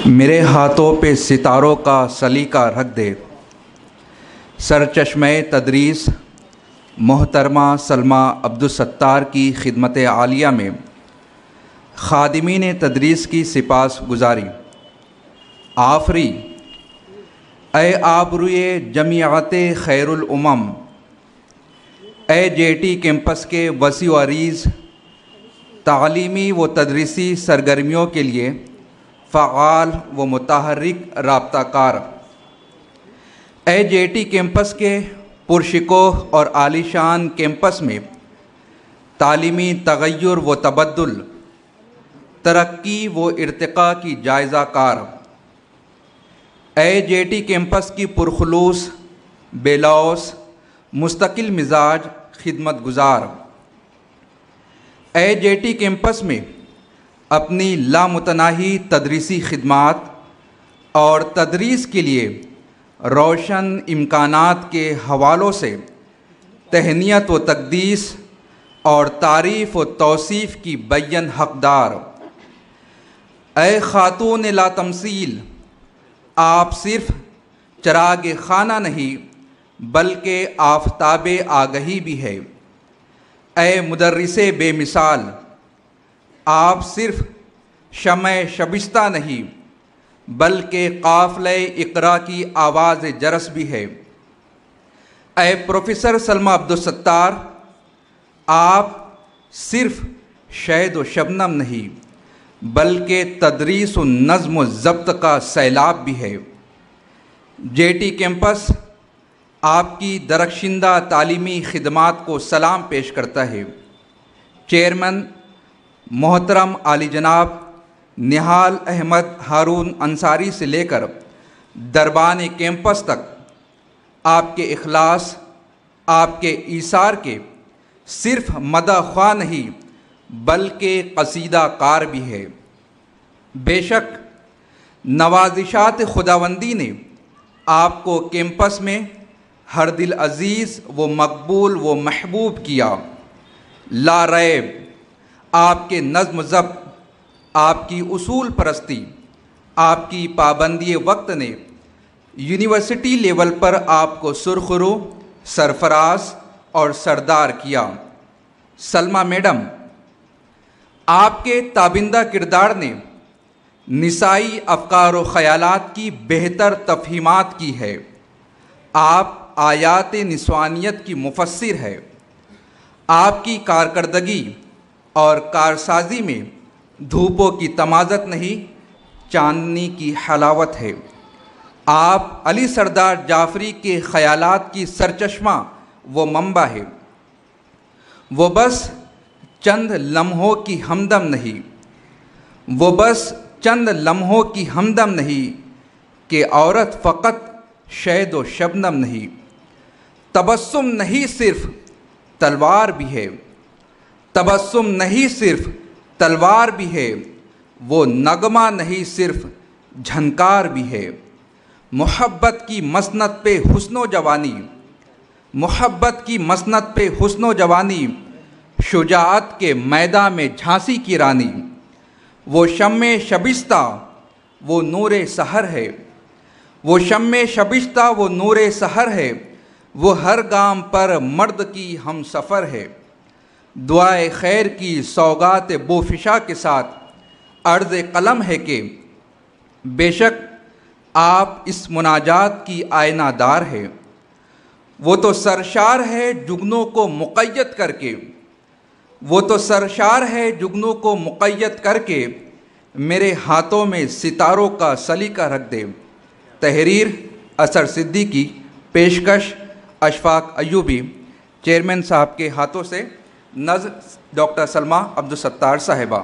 میرے ہاتھوں پہ ستاروں کا سلیقہ رکھ دے۔ سرچشمہ تدریس محترمہ سلمیٰ عبدالستار کی خدمت عالیہ میں خادمین تدریس کی سپاس گزاری۔ آفری اے آبروئے جمعیت خیر الامم، اے جے ٹی کیمپس کے وسیع و عریض تعلیمی و تدریسی سرگرمیوں کے لیے فعال و متحرک رابطہ کار، اے جے ٹی کیمپس کے پرشکوہ اور عالیشان کیمپس میں تعلیمی تغیر و تبدل، ترقی و ارتقاء کی جائزہ کار، اے جے ٹی کیمپس کی پرخلوص، بے لوث، مستقل مزاج خدمت گزار، اے جے ٹی کیمپس میں اپنی لامتناہی تدریسی خدمات اور تدریس کے لیے روشن امکانات کے حوالوں سے تہنیت و تقدیس اور تعریف و توصیف کی بیان حقدار، اے خاتون لا تمثیل، آپ صرف چراغ خانہ نہیں بلکہ آفتاب آگہی بھی ہے، اے مدرس بے مثال، آپ صرف شمع شبستہ نہیں بلکہ قافلہ اقرا کی آواز جرس بھی ہے، اے پروفیسر سلمیٰ عبدالستار، آپ صرف شہد و شبنم نہیں بلکہ تدریس و نظم و ضبط کا سیلاب بھی ہے۔ جے ٹی کیمپس آپ کی درخشندہ تعلیمی خدمات کو سلام پیش کرتا ہے۔ چیئرمین محترم عالی جناب نہال احمد ہارون انصاری سے لے کر دربان کیمپس تک آپ کے اخلاص، آپ کے ایثار کے صرف مدح خواہ نہیں بلکہ قصیدہ کار بھی ہے۔ بے شک نوازشات خداوندی نے آپ کو کیمپس میں ہر دل عزیز و مقبول و محبوب کیا۔ لا ریب آپ کے نظم و ضبط، آپ کی اصول پرستی، آپ کی پابندی وقت نے یونیورسٹی لیول پر آپ کو سرخرو، سرفراز اور سردار کیا۔ سلمیٰ میڈم، آپ کے تابندہ کردار نے نسائی افکار و خیالات کی بہتر تفہیمات کی ہے۔ آپ آیات نسوانیت کی مفسر ہے۔ آپ کی کارکردگی اور کارسازی میں دھوپوں کی تمازت نہیں، چاندنی کی حلاوت ہے۔ آپ علی سردار جعفری کے خیالات کی سرچشمہ و منبع ہے۔ وہ بس چند لمحوں کی ہمدم نہیں، وہ بس چند لمحوں کی ہمدم نہیں کہ عورت فقط شہد و شبنم نہیں، تبسم نہیں صرف تلوار بھی ہے، تبسم نہیں صرف تلوار بھی ہے، وہ نغمہ نہیں صرف جھنکار بھی ہے۔ محبت کی مسند پہ حسن و جوانی، محبت کی مسند پہ حسن و جوانی، شجاعت کے میدان میں جھانسی کی رانی، وہ شمع شبستہ وہ نور سحر ہے، وہ شمع شبستہ وہ نور سحر ہے، وہ ہر گام پر مرد کی ہم سفر ہے۔ دعائے خیر کی سوغات بوفشا کے ساتھ عرض قلم ہے کہ بے شک آپ اس مناجات کی آئینہ دار ہے۔ وہ تو سرشار ہے جگنوں کو مقید کر کے، وہ تو سرشار ہے جگنوں کو مقید کر کے، میرے ہاتھوں میں ستاروں کا سلیقہ رکھ دے۔ تحریر اثر صدیقی، پیشکش اشفاق ایوبی۔ چیئرمین صاحب کے ہاتھوں سے نظم ڈاکٹر سلمیٰ عبدالستار صاحبہ۔